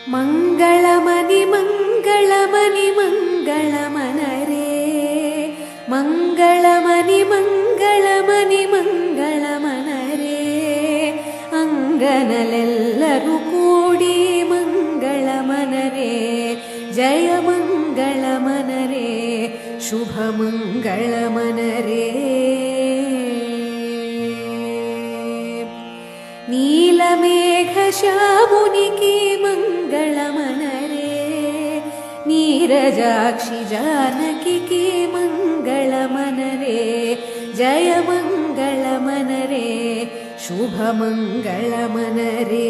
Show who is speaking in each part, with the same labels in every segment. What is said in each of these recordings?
Speaker 1: ಮಂಗಳಮನಿ ಮಂಗಳಮನಿ ಮಂಗಳಮನರೇ ಮಂಗಳಮನಿ ಮಂಗಳಮನಿ ಮಂಗಳಮನರೇ ಅಂಗನಲೆಲ್ಲರೂ ಕೂಡಿ ಮಂಗಳಮನರೇ ಜಯ ಮಂಗಳಮನರೇ ಶುಭ ಮಂಗಳಮನರೇ ನೀಲಮೇಘ ಶಾಮುನಿಗೆ ಮಂಗಳಮನರೇ ನೀರಜಾಕ್ಷಿ ಜಾನಕಿಗೆ ಮಂಗಳಮನರೇ ಜಯ ಮಂಗಳಮನರೇ ಶುಭ ಮಂಗಳಮನರೇ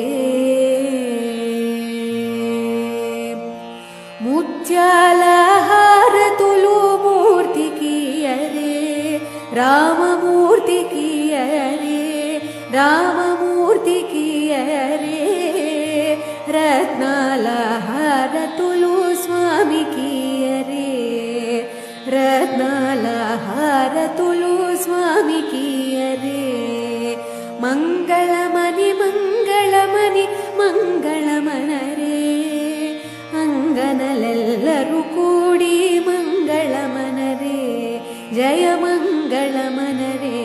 Speaker 1: ಮುತ್ಯಾಲಹಾರ ತುಲು ಮೂರ್ತಿ ಕಿಯರೇ ರಾಮಮೂರ್ತಿ ಕಿಯರೇ ರಾಮಮೂರ್ತಿ ಕಿಯರೇ ರತ್ನಾಲಹಾರ ತುಲು ಸ್ವಾಮಿ ಕಿಯರೇ ರತ್ನಾಲಹಾರ ತುಲು ಸ್ವಾಮಿ ಕಿಯರೇ ಮಂಗಳಮನಿ ಮಂಗಳಮನಿ ಮಂಗಳಮನರೇ ಅಂಗನಲೆಲ್ಲರೂ ಕೂಡಿ ಮಂಗಳಮನರೇ ಜಯ ಮಂಗಳಮನರೇ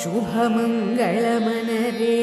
Speaker 1: ಶುಭ ಮಂಗಳಮನರೇ